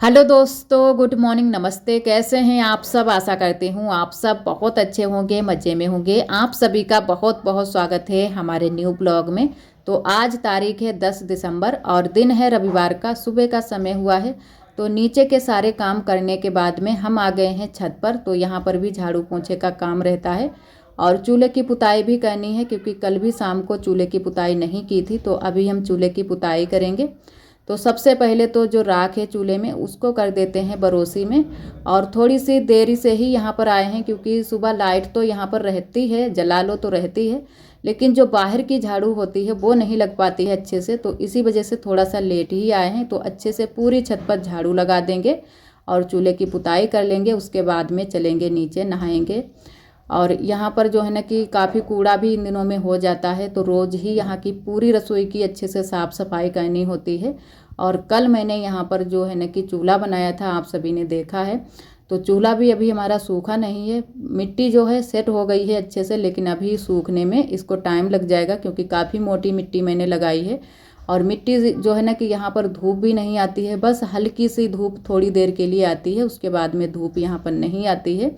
Hello दोस्तों, good morning, नमस्ते। कैसे हैं आप सब? आशा करती हूँ आप सब बहुत अच्छे होंगे, मज़े में होंगे। आप सभी का बहुत बहुत स्वागत है हमारे न्यू ब्लॉग में। तो आज तारीख है 10 दिसंबर और दिन है रविवार का, सुबह का समय हुआ है। तो नीचे के सारे काम करने के बाद में हम आ गए हैं छत पर। तो यहाँ पर भी झाड़ू पोंछे का काम रहता है और चूल्हे की पुताई भी करनी है, क्योंकि कल भी शाम को चूल्हे की पुताई नहीं की थी। तो अभी हम चूल्हे की पुताई करेंगे। तो सबसे पहले तो जो राख है चूल्हे में उसको कर देते हैं बरोसी में। और थोड़ी सी देरी से ही यहाँ पर आए हैं, क्योंकि सुबह लाइट तो यहाँ पर रहती है, जला लो तो रहती है, लेकिन जो बाहर की झाड़ू होती है वो नहीं लग पाती है अच्छे से। तो इसी वजह से थोड़ा सा लेट ही आए हैं। तो अच्छे से पूरी छत पर झाड़ू लगा देंगे और चूल्हे की पुताई कर लेंगे। उसके बाद में चलेंगे नीचे, नहाएंगे। और यहाँ पर जो है ना कि काफ़ी कूड़ा भी इन दिनों में हो जाता है। तो रोज़ ही यहाँ की पूरी रसोई की अच्छे से साफ़ सफाई करनी होती है। और कल मैंने यहाँ पर जो है ना कि चूल्हा बनाया था, आप सभी ने देखा है। तो चूल्हा भी अभी हमारा सूखा नहीं है। मिट्टी जो है सेट हो गई है अच्छे से, लेकिन अभी सूखने में इसको टाइम लग जाएगा, क्योंकि काफ़ी मोटी मिट्टी मैंने लगाई है। और मिट्टी जो है ना कि यहाँ पर धूप भी नहीं आती है, बस हल्की सी धूप थोड़ी देर के लिए आती है, उसके बाद में धूप यहाँ पर नहीं आती है।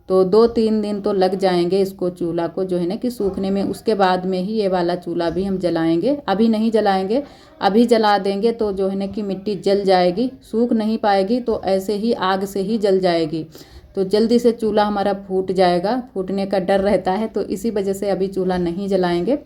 तो 2-3 दिन तो लग जाएंगे इसको, चूल्हा को जो है ना कि सूखने में। उसके बाद में ही ये वाला चूल्हा भी हम जलाएंगे, अभी नहीं जलाएंगे। अभी जला देंगे तो जो है ना कि मिट्टी जल जाएगी, सूख नहीं पाएगी, तो ऐसे ही आग से ही जल जाएगी। तो जल्दी से चूल्हा हमारा फूट जाएगा, फूटने का डर रहता है। तो इसी वजह से अभी चूल्हा नहीं जलाएंगे।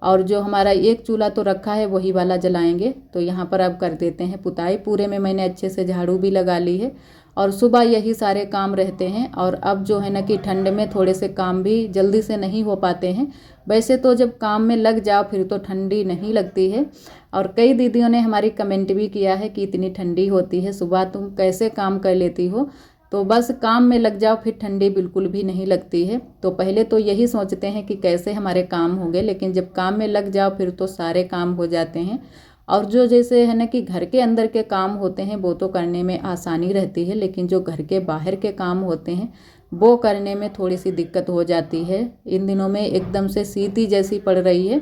और जो हमारा एक चूल्हा तो रखा है वही वाला जलाएंगे। तो यहाँ पर अब कर देते हैं पुताई। पूरे में मैंने अच्छे से झाड़ू भी लगा ली है और सुबह यही सारे काम रहते हैं। और अब जो है ना कि ठंड में थोड़े से काम भी जल्दी से नहीं हो पाते हैं। वैसे तो जब काम में लग जाओ फिर तो ठंडी नहीं लगती है। और कई दीदियों ने हमारी कमेंट भी किया है कि इतनी ठंडी होती है सुबह, तुम कैसे काम कर लेती हो? तो बस काम में लग जाओ फिर ठंडी बिल्कुल भी नहीं लगती है। तो पहले तो यही सोचते हैं कि कैसे हमारे काम होंगे, लेकिन जब काम में लग जाओ फिर तो सारे काम हो जाते हैं। और जो जैसे है ना कि घर के अंदर के काम होते हैं वो तो करने में आसानी रहती है, लेकिन जो घर के बाहर के काम होते हैं वो करने में थोड़ी सी दिक्कत हो जाती है। इन दिनों में एकदम से शीत जैसी पड़ रही है।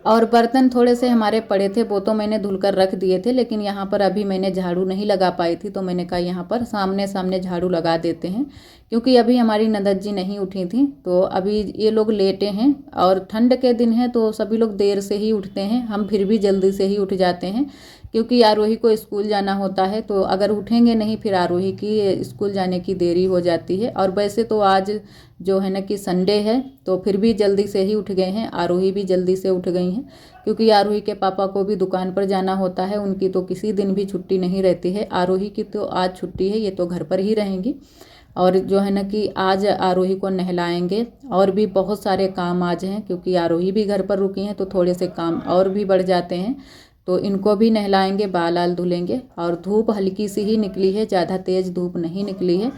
और बर्तन थोड़े से हमारे पड़े थे, वो तो मैंने धुलकर रख दिए थे, लेकिन यहाँ पर अभी मैंने झाड़ू नहीं लगा पाई थी। तो मैंने कहा यहाँ पर सामने सामने झाड़ू लगा देते हैं, क्योंकि अभी हमारी ननद जी नहीं उठी थी। तो अभी ये लोग लेटे हैं और ठंड के दिन हैं तो सभी लोग देर से ही उठते हैं, हम फिर भी जल्दी से ही उठ जाते हैं, क्योंकि आरोही को स्कूल जाना होता है। तो अगर उठेंगे नहीं फिर आरोही की स्कूल जाने की देरी हो जाती है। और वैसे तो आज जो है ना कि संडे है, तो फिर भी जल्दी से ही उठ गए हैं, आरोही भी जल्दी से उठ गई हैं, क्योंकि आरोही के पापा को भी दुकान पर जाना होता है। उनकी तो किसी दिन भी छुट्टी नहीं रहती है। आरोही की तो आज छुट्टी है, ये तो घर पर ही रहेंगी। और जो है ना कि आज आरोही को नहलाएंगे। और भी बहुत सारे काम आज हैं, क्योंकि आरोही भी घर पर रुकी हैं तो थोड़े से काम और भी बढ़ जाते हैं। तो इनको भी नहलाएंगे, बाल आल धुलेंगे। और धूप हल्की सी ही निकली है, ज़्यादा तेज़ धूप नहीं निकली है।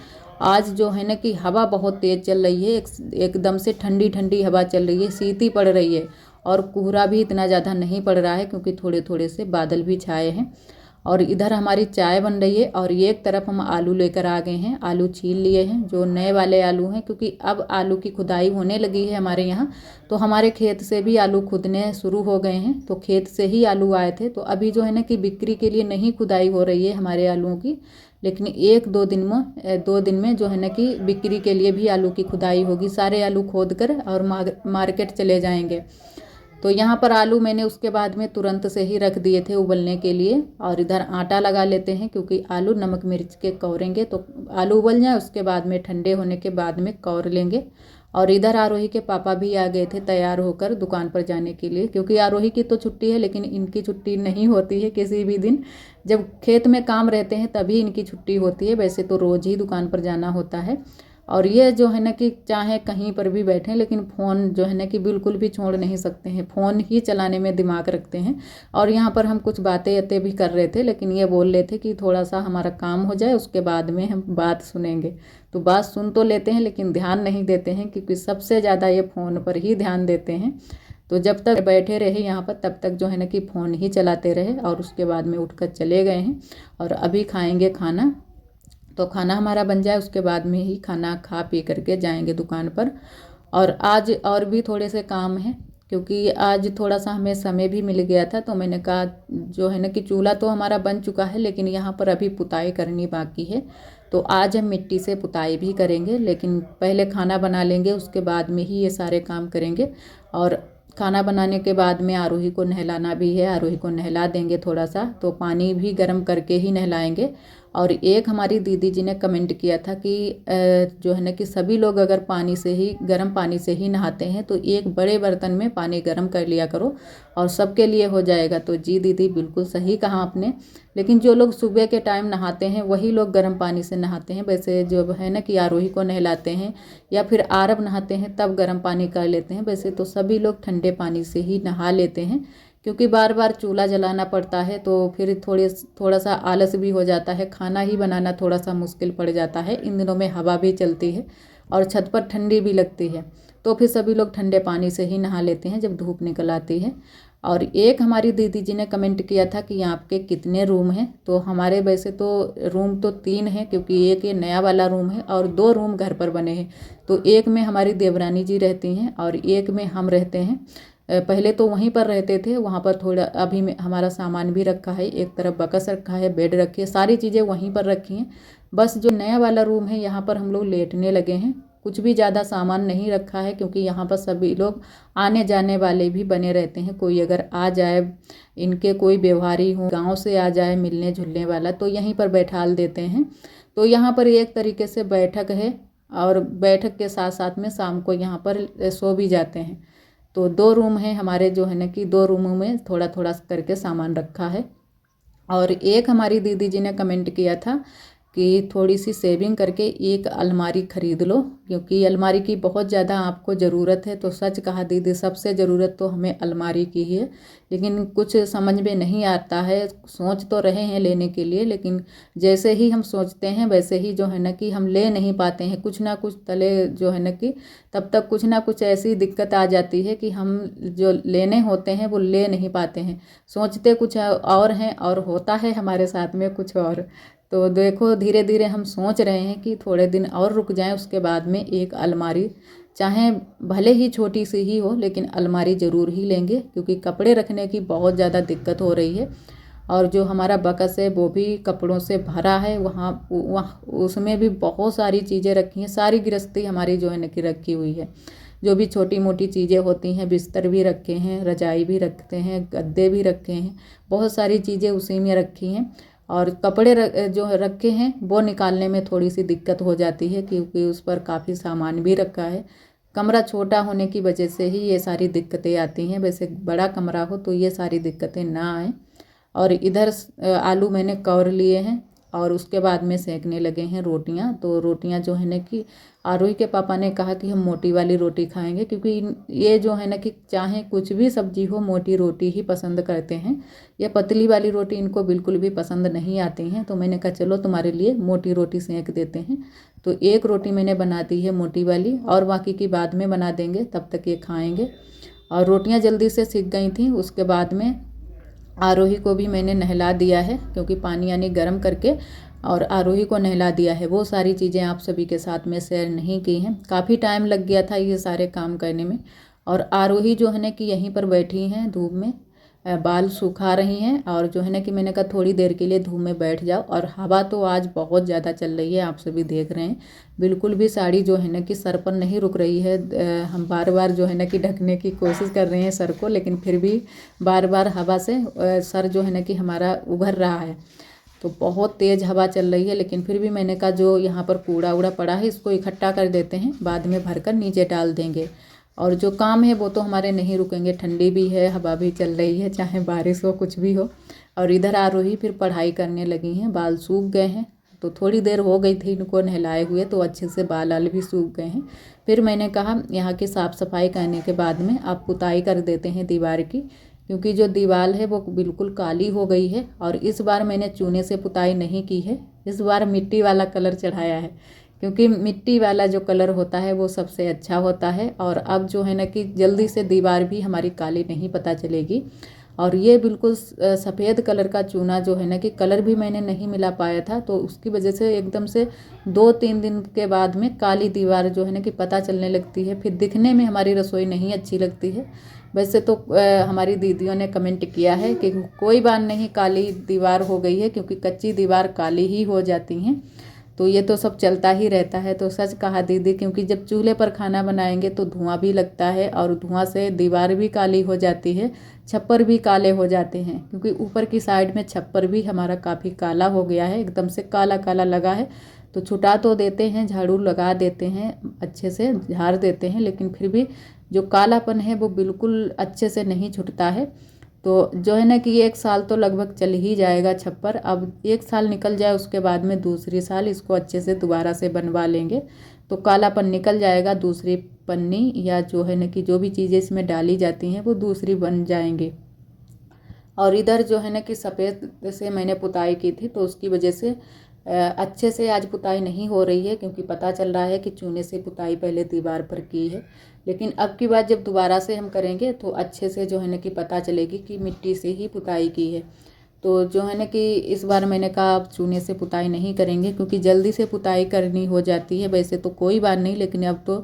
आज जो है ना कि हवा बहुत तेज़ चल रही है, एकदम से ठंडी ठंडी हवा चल रही है, शीत पड़ रही है। और कोहरा भी इतना ज़्यादा नहीं पड़ रहा है, क्योंकि थोड़े थोड़े से बादल भी छाए हैं। और इधर हमारी चाय बन रही है और एक तरफ हम आलू लेकर आ गए हैं। आलू छील लिए हैं, जो नए वाले आलू हैं, क्योंकि अब आलू की खुदाई होने लगी है हमारे यहाँ। तो हमारे खेत से भी आलू खुदने शुरू हो गए हैं, तो खेत से ही आलू आए थे। तो अभी जो है ना कि बिक्री के लिए नहीं खुदाई हो रही है हमारे आलूओं की, लेकिन 1-2 दिन में जो है ना कि बिक्री के लिए भी आलू की खुदाई होगी। सारे आलू खोद कर और मार्केट चले जाएंगे। तो यहाँ पर आलू मैंने उसके बाद में तुरंत से ही रख दिए थे उबलने के लिए। और इधर आटा लगा लेते हैं, क्योंकि आलू नमक मिर्च के कौरेंगे तो आलू उबल जाए, उसके बाद में ठंडे होने के बाद में कौर लेंगे। और इधर आरोही के पापा भी आ गए थे तैयार होकर दुकान पर जाने के लिए, क्योंकि आरोही की तो छुट्टी है, लेकिन इनकी छुट्टी नहीं होती है किसी भी दिन। जब खेत में काम रहते हैं तभी इनकी छुट्टी होती है, वैसे तो रोज़ ही दुकान पर जाना होता है। और ये जो है ना कि चाहे कहीं पर भी बैठें, लेकिन फ़ोन जो है ना कि बिल्कुल भी छोड़ नहीं सकते हैं, फ़ोन ही चलाने में दिमाग रखते हैं। और यहाँ पर हम कुछ बातें भी कर रहे थे, लेकिन ये बोल रहे थे कि थोड़ा सा हमारा काम हो जाए उसके बाद में हम बात सुनेंगे। तो बात सुन तो लेते हैं, लेकिन ध्यान नहीं देते हैं, क्योंकि सबसे ज़्यादा ये फ़ोन पर ही ध्यान देते हैं। तो जब तक बैठे रहे यहाँ पर तब तक जो है ना कि फ़ोन ही चलाते रहे, और उसके बाद में उठकर चले गए हैं। और अभी खाएंगे खाना। तो खाना हमारा बन जाए उसके बाद में ही खाना खा पी करके जाएंगे दुकान पर। और आज और भी थोड़े से काम हैं, क्योंकि आज थोड़ा सा हमें समय भी मिल गया था, तो मैंने कहा जो है ना कि चूल्हा तो हमारा बन चुका है, लेकिन यहाँ पर अभी पुताई करनी बाकी है। तो आज हम मिट्टी से पुताई भी करेंगे, लेकिन पहले खाना बना लेंगे, उसके बाद में ही ये सारे काम करेंगे। और खाना बनाने के बाद में आरोही को नहलाना भी है, आरोही को नहला देंगे थोड़ा सा, तो पानी भी गर्म करके ही नहलाएंगे। और एक हमारी दीदी जी ने कमेंट किया था कि जो है ना कि सभी लोग अगर पानी से ही, गर्म पानी से ही नहाते हैं तो एक बड़े बर्तन में पानी गर्म कर लिया करो और सबके लिए हो जाएगा। तो जी दीदी, बिल्कुल सही कहा आपने। लेकिन जो लोग सुबह के टाइम नहाते हैं वही लोग गर्म पानी से नहाते हैं। वैसे जो है ना कि आरोही को नहलाते हैं या फिर आरब नहाते हैं तब गर्म पानी कर लेते हैं। वैसे तो सभी लोग ठंडे पानी से ही नहा लेते हैं, क्योंकि बार बार चूल्हा जलाना पड़ता है तो फिर थोड़ा सा आलस भी हो जाता है, खाना ही बनाना थोड़ा सा मुश्किल पड़ जाता है। इन दिनों में हवा भी चलती है और छत पर ठंडी भी लगती है, तो फिर सभी लोग ठंडे पानी से ही नहा लेते हैं जब धूप निकल आती है। और एक हमारी दीदी जी ने कमेंट किया था कि यहाँ के कितने रूम हैं। तो हमारे वैसे तो रूम तो 3 हैं, क्योंकि एक ये नया वाला रूम है और 2 रूम घर पर बने हैं। तो एक में हमारी देवरानी जी रहती हैं और एक में हम रहते हैं। पहले तो वहीं पर रहते थे, वहाँ पर थोड़ा अभी में हमारा सामान भी रखा है, एक तरफ बकस रखा है, बेड रखी है, सारी चीज़ें वहीं पर रखी हैं। बस जो नया वाला रूम है यहाँ पर हम लोग लेटने लगे हैं। कुछ भी ज़्यादा सामान नहीं रखा है, क्योंकि यहाँ पर सभी लोग आने जाने वाले भी बने रहते हैं। कोई अगर आ जाए, इनके कोई व्यवहारी हो, गांव से आ जाए मिलने जुलने वाला, तो यहीं पर बैठाल देते हैं। तो यहाँ पर एक तरीके से बैठक है और बैठक के साथ साथ में शाम को यहाँ पर सो भी जाते हैं। तो 2 रूम हैं हमारे, जो है ना कि 2 रूमों में थोड़ा थोड़ा करके सामान रखा है। और एक हमारी दीदी जी ने कमेंट किया था कि थोड़ी सी सेविंग करके एक अलमारी ख़रीद लो, क्योंकि अलमारी की बहुत ज़्यादा आपको ज़रूरत है। तो सच कहा दीदी, सबसे ज़रूरत तो हमें अलमारी की ही है, लेकिन कुछ समझ में नहीं आता है। सोच तो रहे हैं लेने के लिए, लेकिन जैसे ही हम सोचते हैं वैसे ही जो है ना कि हम ले नहीं पाते हैं। कुछ ना कुछ तले जो है ना कि तब तक कुछ ना कुछ ऐसी दिक्कत आ जाती है कि हम जो लेने होते हैं वो ले नहीं पाते हैं। सोचते कुछ और हैं और होता है हमारे साथ में कुछ और। तो देखो, धीरे धीरे हम सोच रहे हैं कि थोड़े दिन और रुक जाएं, उसके बाद में एक अलमारी, चाहे भले ही छोटी सी ही हो, लेकिन अलमारी ज़रूर ही लेंगे, क्योंकि कपड़े रखने की बहुत ज़्यादा दिक्कत हो रही है। और जो हमारा बकस है वो भी कपड़ों से भरा है, वहाँ उसमें भी बहुत सारी चीज़ें रखी हैं। सारी गृहस्थी हमारी जो है ना कि रखी हुई है। जो भी छोटी मोटी चीज़ें होती हैं, बिस्तर भी रखे हैं, रजाई भी रखते हैं, गद्दे भी रखे हैं, बहुत सारी चीज़ें उसी में रखी हैं। और कपड़े जो रखे हैं वो निकालने में थोड़ी सी दिक्कत हो जाती है, क्योंकि उस पर काफ़ी सामान भी रखा है। कमरा छोटा होने की वजह से ही ये सारी दिक्कतें आती हैं। वैसे बड़ा कमरा हो तो ये सारी दिक्कतें ना आएँ। और इधर आलू मैंने कौर लिए हैं और उसके बाद में सेकने लगे हैं रोटियां। तो रोटियां जो है ना कि आरोही के पापा ने कहा कि हम मोटी वाली रोटी खाएंगे, क्योंकि ये जो है ना कि चाहे कुछ भी सब्जी हो, मोटी रोटी ही पसंद करते हैं। ये पतली वाली रोटी इनको बिल्कुल भी पसंद नहीं आती हैं। तो मैंने कहा चलो तुम्हारे लिए मोटी रोटी सेक देते हैं। तो एक रोटी मैंने बना दी है मोटी वाली, और बाकी की बाद में बना देंगे, तब तक ये खाएँगे। और रोटियाँ जल्दी से सिक गई थी। उसके बाद में आरोही को भी मैंने नहला दिया है, क्योंकि पानी यानी गर्म करके और आरोही को नहला दिया है। वो सारी चीज़ें आप सभी के साथ में शेयर नहीं की हैं। काफ़ी टाइम लग गया था ये सारे काम करने में। और आरोही जो है ना कि यहीं पर बैठी हैं धूप में, बाल सुखा रही हैं। और जो है ना कि मैंने कहा थोड़ी देर के लिए धूप में बैठ जाओ। और हवा तो आज बहुत ज़्यादा चल रही है, आप सभी देख रहे हैं। बिल्कुल भी साड़ी जो है ना कि सर पर नहीं रुक रही है। हम बार बार जो है ना कि ढकने की कोशिश कर रहे हैं सर को, लेकिन फिर भी बार बार हवा से सर जो है ना कि हमारा उभर रहा है। तो बहुत तेज़ हवा चल रही है, लेकिन फिर भी मैंने कहा जो यहाँ पर कूड़ा उड़ा पड़ा है इसको इकट्ठा कर देते हैं, बाद में भरकर नीचे डाल देंगे। और जो काम है वो तो हमारे नहीं रुकेंगे। ठंडी भी है, हवा भी चल रही है, चाहे बारिश हो कुछ भी हो। और इधर आरोही फिर पढ़ाई करने लगी हैं। बाल सूख गए हैं, तो थोड़ी देर हो गई थी इनको नहलाए हुए, तो अच्छे से बाल भी सूख गए हैं। फिर मैंने कहा यहाँ की साफ़ सफाई करने के बाद में आप पुताई कर देते हैं दीवार की, क्योंकि जो दीवार है वो बिल्कुल काली हो गई है। और इस बार मैंने चूने से पुताई नहीं की है, इस बार मिट्टी वाला कलर चढ़ाया है, क्योंकि मिट्टी वाला जो कलर होता है वो सबसे अच्छा होता है। और अब जो है ना कि जल्दी से दीवार भी हमारी काली नहीं पता चलेगी। और ये बिल्कुल सफ़ेद कलर का चूना जो है ना कि कलर भी मैंने नहीं मिला पाया था, तो उसकी वजह से एकदम से 2-3 दिन के बाद में काली दीवार जो है ना कि पता चलने लगती है। फिर दिखने में हमारी रसोई नहीं अच्छी लगती है। वैसे तो हमारी दीदियों ने कमेंट किया है कि कोई बात नहीं, काली दीवार हो गई है, क्योंकि कच्ची दीवार काली ही हो जाती हैं, तो ये तो सब चलता ही रहता है। तो सच कहा दीदी, क्योंकि जब चूल्हे पर खाना बनाएंगे तो धुआं भी लगता है और धुआं से दीवार भी काली हो जाती है, छप्पर भी काले हो जाते हैं, क्योंकि ऊपर की साइड में छप्पर भी हमारा काफ़ी काला हो गया है, एकदम से काला काला लगा है। तो छुटा तो देते हैं, झाड़ू लगा देते हैं, अच्छे से झाड़ देते हैं, लेकिन फिर भी जो कालापन है वो बिल्कुल अच्छे से नहीं छुटता है। तो जो है ना कि 1 साल तो लगभग चल ही जाएगा छप्पर। अब 1 साल निकल जाए, उसके बाद में दूसरी साल इसको अच्छे से दोबारा से बनवा लेंगे, तो कालापन निकल जाएगा। दूसरी पन्नी या जो है ना कि जो भी चीज़ें इसमें डाली जाती हैं वो दूसरी बन जाएंगे। और इधर जो है ना कि सफ़ेद से मैंने पुताई की थी, तो उसकी वजह से अच्छे से आज पुताई नहीं हो रही है, क्योंकि पता चल रहा है कि चूने से पुताई पहले दीवार पर की है। लेकिन अब की बार जब दोबारा से हम करेंगे तो अच्छे से जो है ना कि पता चलेगी कि मिट्टी से ही पुताई की है। तो जो है ना कि इस बार मैंने कहा अब चूने से पुताई नहीं करेंगे, क्योंकि जल्दी से पुताई करनी हो जाती है। वैसे तो कोई बात नहीं, लेकिन अब तो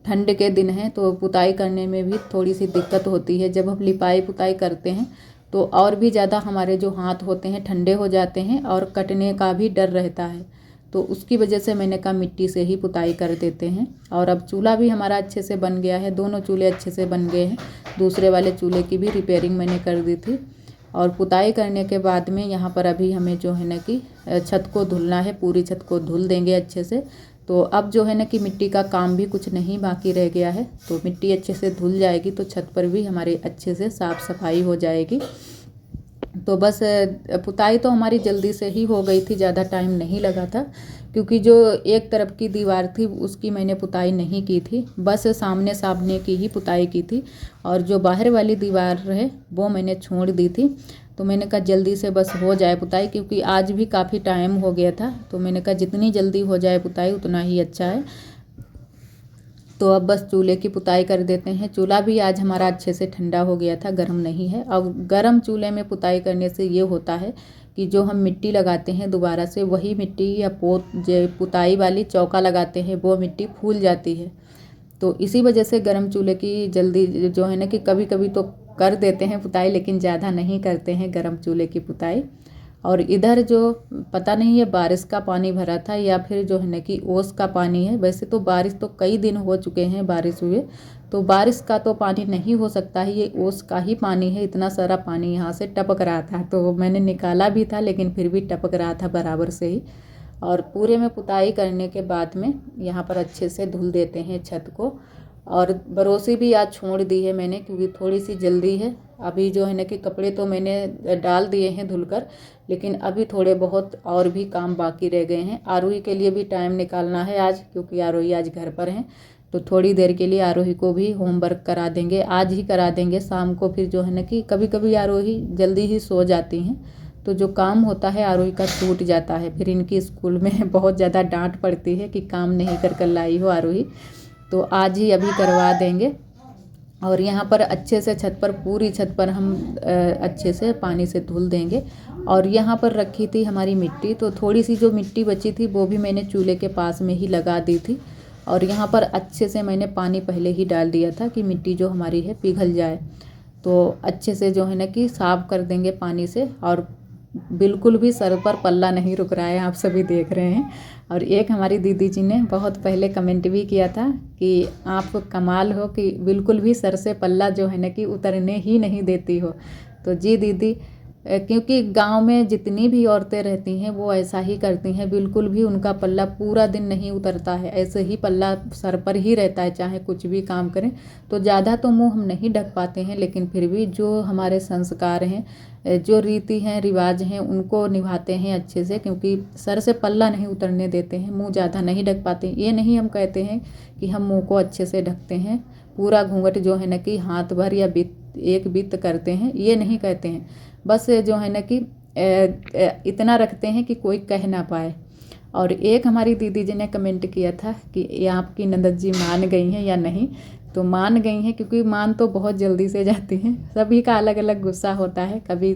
ठंड के दिन हैं तो पुताई करने में भी थोड़ी सी दिक्कत होती है। जब हम लिपाई पुताई करते हैं तो और भी ज़्यादा हमारे जो हाथ होते हैं ठंडे हो जाते हैं और कटने का भी डर रहता है। तो उसकी वजह से मैंने कहा मिट्टी से ही पुताई कर देते हैं। और अब चूल्हा भी हमारा अच्छे से बन गया है, दोनों चूल्हे अच्छे से बन गए हैं। दूसरे वाले चूल्हे की भी रिपेयरिंग मैंने कर दी थी। और पुताई करने के बाद में यहाँ पर अभी हमें जो है ना कि छत को धुलना है, पूरी छत को धुल देंगे अच्छे से। तो अब जो है ना कि मिट्टी का काम भी कुछ नहीं बाकी रह गया है, तो मिट्टी अच्छे से धुल जाएगी तो छत पर भी हमारे अच्छे से साफ़ सफाई हो जाएगी। तो बस पुताई तो हमारी जल्दी से ही हो गई थी, ज़्यादा टाइम नहीं लगा था, क्योंकि जो एक तरफ की दीवार थी उसकी मैंने पुताई नहीं की थी, बस सामने सामने की ही पुताई की थी। और जो बाहर वाली दीवार है वो मैंने छोड़ दी थी। तो मैंने कहा जल्दी से बस हो जाए पुताई, क्योंकि आज भी काफ़ी टाइम हो गया था, तो मैंने कहा जितनी जल्दी हो जाए पुताई उतना ही अच्छा है। तो अब बस चूल्हे की पुताई कर देते हैं। चूल्हा भी आज हमारा अच्छे से ठंडा हो गया था, गर्म नहीं है। अब गर्म चूल्हे में पुताई करने से ये होता है कि जो हम मिट्टी लगाते हैं दोबारा से वही मिट्टी या पुताई वाली चौका लगाते हैं वो मिट्टी फूल जाती है। तो इसी वजह से गर्म चूल्हे की जल्दी जो है ना कि कभी कभी तो कर देते हैं पुताई, लेकिन ज़्यादा नहीं करते हैं गर्म चूल्हे की पुताई। और इधर जो पता नहीं है बारिश का पानी भरा था या फिर जो है ना कि ओस का पानी है। वैसे तो बारिश तो कई दिन हो चुके हैं बारिश हुए, तो बारिश का तो पानी नहीं हो सकता है, ये ओस का ही पानी है। इतना सारा पानी यहाँ से टपक रहा था, तो मैंने निकाला भी था लेकिन फिर भी टपक रहा था बराबर से ही। और पूरे में पुताई करने के बाद में यहाँ पर अच्छे से धुल देते हैं छत को। और बरोसी भी आज छोड़ दी है मैंने, क्योंकि थोड़ी सी जल्दी है। अभी जो है ना कि कपड़े तो मैंने डाल दिए हैं धुलकर, लेकिन अभी थोड़े बहुत और भी काम बाकी रह गए हैं। आरोही के लिए भी टाइम निकालना है आज, क्योंकि आरोही आज घर पर हैं, तो थोड़ी देर के लिए आरोही को भी होमवर्क करा देंगे, आज ही करा देंगे। शाम को फिर जो है ना कि कभी कभी आरोही जल्दी ही सो जाती हैं, तो जो काम होता है आरोही का छूट जाता है। फिर इनकी स्कूल में बहुत ज़्यादा डांट पड़ती है कि काम नहीं कर लाई हो आरोही, तो आज ही अभी करवा देंगे। और यहाँ पर अच्छे से छत पर, पूरी छत पर हम अच्छे से पानी से धुल देंगे। और यहाँ पर रखी थी हमारी मिट्टी, तो थोड़ी सी जो मिट्टी बची थी वो भी मैंने चूल्हे के पास में ही लगा दी थी। और यहाँ पर अच्छे से मैंने पानी पहले ही डाल दिया था कि मिट्टी जो हमारी है पिघल जाए। तो अच्छे से जो है ना कि साफ़ कर देंगे पानी से। और बिल्कुल भी सर पर पल्ला नहीं रुक रहा है, आप सभी देख रहे हैं। और एक हमारी दीदी जी ने बहुत पहले कमेंट भी किया था कि आप कमाल हो कि बिल्कुल भी सर से पल्ला जो है ना कि उतरने ही नहीं देती हो। तो जी दीदी, क्योंकि गांव में जितनी भी औरतें रहती हैं वो ऐसा ही करती हैं, बिल्कुल भी उनका पल्ला पूरा दिन नहीं उतरता है, ऐसे ही पल्ला सर पर ही रहता है चाहे कुछ भी काम करें। तो ज़्यादा तो मुंह हम नहीं ढक पाते हैं, लेकिन फिर भी जो हमारे संस्कार हैं, जो रीति हैं, रिवाज हैं, उनको निभाते हैं अच्छे से, क्योंकि सर से पल्ला नहीं उतरने देते हैं, मुँह ज़्यादा नहीं ढक पाते। ये नहीं हम कहते हैं कि हम मुँह को अच्छे से ढकते हैं, पूरा घूंघट जो है ना कि हाथ भर या एक बित्त करते हैं, ये नहीं कहते हैं। बस जो है ना कि इतना रखते हैं कि कोई कह ना पाए। और एक हमारी दीदी जी ने कमेंट किया था कि ये आपकी ननद जी मान गई हैं या नहीं। तो मान गई हैं, क्योंकि मान तो बहुत जल्दी से जाती हैं। सभी का अलग अलग गुस्सा होता है, कभी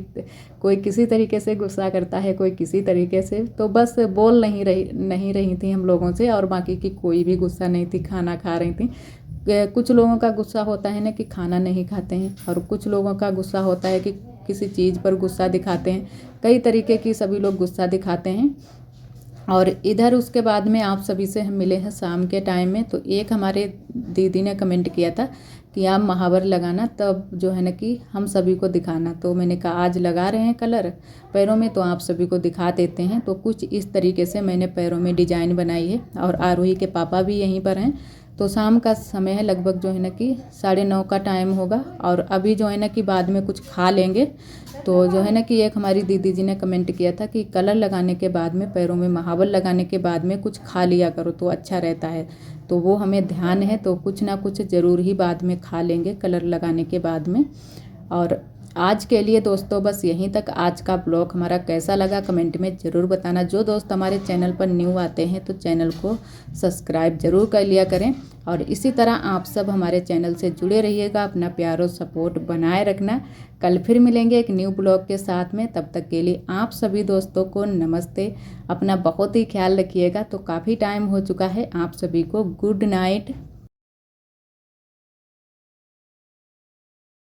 कोई किसी तरीके से गुस्सा करता है, कोई किसी तरीके से। तो बस बोल नहीं रही थी हम लोगों से, और बाकी की कोई भी गुस्सा नहीं थी, खाना खा रही थी। कुछ लोगों का गुस्सा होता है ना कि खाना नहीं खाते हैं, और कुछ लोगों का गुस्सा होता है कि किसी चीज़ पर गुस्सा दिखाते हैं। कई तरीके की सभी लोग गुस्सा दिखाते हैं। और इधर उसके बाद में आप सभी से हम मिले हैं शाम के टाइम में। तो एक हमारे दीदी ने कमेंट किया था कि आप महावर लगाना, तब जो है ना कि हम सभी को दिखाना। तो मैंने कहा आज लगा रहे हैं कलर पैरों में, तो आप सभी को दिखा देते हैं। तो कुछ इस तरीके से मैंने पैरों में डिजाइन बनाई है। और आरोही के पापा भी यहीं पर हैं। तो शाम का समय है, लगभग जो है ना कि 9:30 का टाइम होगा। और अभी जो है ना कि बाद में कुछ खा लेंगे। तो जो है ना कि एक हमारी दीदी जी ने कमेंट किया था कि कलर लगाने के बाद में, पैरों में महावर लगाने के बाद में कुछ खा लिया करो तो अच्छा रहता है। तो वो हमें ध्यान है, तो कुछ ना कुछ ज़रूर ही बाद में खा लेंगे कलर लगाने के बाद में। और आज के लिए दोस्तों बस यहीं तक। आज का ब्लॉग हमारा कैसा लगा कमेंट में ज़रूर बताना। जो दोस्त हमारे चैनल पर न्यू आते हैं तो चैनल को सब्सक्राइब ज़रूर कर लिया करें। और इसी तरह आप सब हमारे चैनल से जुड़े रहिएगा, अपना प्यार और सपोर्ट बनाए रखना। कल फिर मिलेंगे एक न्यू ब्लॉग के साथ में। तब तक के लिए आप सभी दोस्तों को नमस्ते। अपना बहुत ही ख्याल रखिएगा। तो काफ़ी टाइम हो चुका है, आप सभी को गुड नाइट।